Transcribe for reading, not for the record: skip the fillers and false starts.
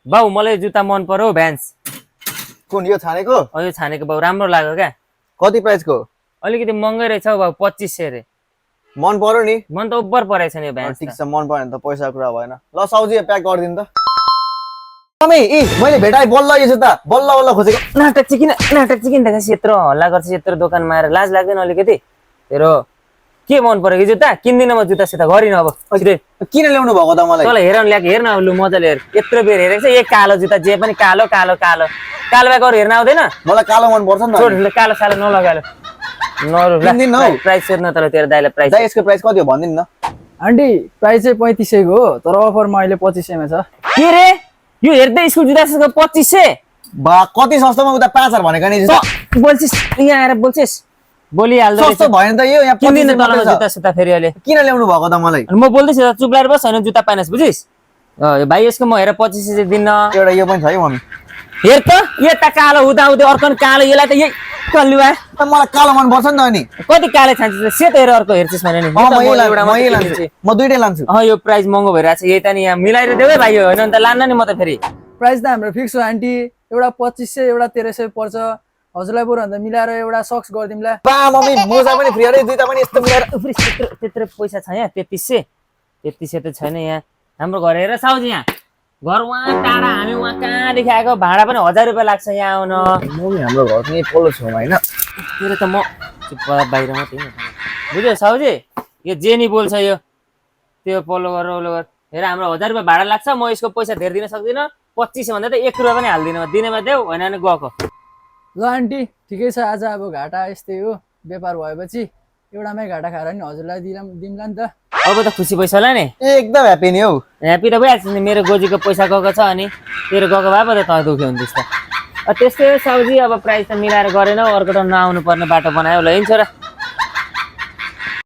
बाउ मलाई जुत्ता मन पर्यो भ्यान्स। कुन यो छानेको? यो छानेको बाउ राम्रो लाग्यो क्या। कति प्राइसको? अलिकति महँगै रहेछ हौ बाउ, 2500 रे। मन पर्यो नि? मन त उब्बर परेछ नि यो भ्यान्स। ठिक छ, मन परेन त पैसाको कुरा भएन। ल साउजी प्याक गरिदिनु त। मम्मी मैले भेटाए बल्ल यो जुत्ता बल्ल बल्ल खोजेको। नाटक चाहिँ किन देखाएछ यत्रो हल्ला गर्छ यत्रो दोकानमा आएर, लाज लाग्दैन अलिकति? तेरो के मन पर्यो कि जुत्ता? किन्दिनँ म जुत्ता सित, गरिन अब छिटै। किन ल्याउनु भएको त मलाई? तँलाई हेराउनु ल्याएको, हेर्न लु मजाले हेर। यत्रो बेर हेरेको छ एक कालो जुत्ता, जे पनि कालो कालो कालो कालो बाहेक अरू हेर्न आउँदैन? मलाई कालो मन पर्छ नि त। छोड कालो सालो नलगालो किन्दिन हौ। प्राइस सोध्न तर तेरो दाइलाई प्राइस। दाइ यसको प्राइस कति हो भनिदिनु न। आन्टी प्राइस चाहिँ 3500 को हो, तर अफरमा अहिले 2500 मा छ। के रे यो हेर्दै स्कुल जुत्ता 2500? बा कति सस्तोमा उता 5000 भनेको नि जुत्ता। बोल्छिस् यहाँ आएर बोल्छिस्, बोलिहाल्दो सस्तो भएन त यो। यहाँ किन्दिनँ 2500 तँलाई जुत्ता सुत्ता फेरि अहिले। किन ल्याउनु भएको त मलाई? म बोल्दैछु त चुप लाएर बस, होइन जुत्ता पाइनस् बुझिस्? भाइ यसको म हेर 2500 चाहिँ दिन्न। एउटा यो पनि छ है मम्मी। हेर त यता कालो हुँदाहुँदै अर्को कालो, यसलाई त यही कल्लुवा। मलाई कालो मन पर्छ नि त अनि। कति काले छान्छस्? सेतो हेर अर्को हेर्छस् भने नि। म दुईटै लान्छु। यो प्राइस महँगो भइरहेछ, यही त नि यहाँ मिलाएर देऊ है भाइ, होइन भने त लान्न नि म त फेरि। प्राइस त हाम्रो फिक्स हो आन्टी, एउटा 2500 एउटा 1300 पर्छ। हजुरलाई बरु भन्दा मिलाएर एउटा सक्स गरिदिउँला। बा मम्मी मोजा पनि फ्री अरे, जुत्ता पनि यस्तो मिलाएर। त्यत्रो पैसा छ यहाँ? 3300 त छैन यहाँ। हाम्रो घर हेर साउजी, यहाँ घर वहाँ टाढा, हामी वहाँ कहाँदेखि आएको, भाडा पनि 1000 रुपियाँ लाग्छ यहाँ आउन। मम्मी हाम्रो घर पनि पल्लो छेउमा होइन? तेरो त म चुप बाहिर मात्रै बुझ्यो साउजी? यो जे नि बोल्छ यो, त्यो पल्लो गर ओल्लो गर। हेर हाम्रो 1000 रुपियाँ भाडा लाग्छ, म यसको पैसा धेरै दिन सक्दिनँ। 2500 भन्दा त 1 रुपियाँ पनि हाल्दिनँ, दिनेमा देऊ होइन भने गएको। ल आन्टी ठिकै छ, आज अब घाटा यस्तै हो, व्यापार भएपछि एउटामै घाटा खाएर नि हजुरलाई दिउँला नि त। अब त खुसी पैसा होला नि? एकदम ह्याप्पी नि हौ। ह्याप्पी त भइहाल्छ नि, मेरो गोजीको पैसा गएको छ अनि तेरो गएको भए पो त तँ दुःखी हुन्थिस् त। त्यस्तै हो साउजी, अब प्राइस त मिलाएर गरेनौ, अर्को त नआउनु पर्ने बाटो बनायो। ल हिँड्छ र।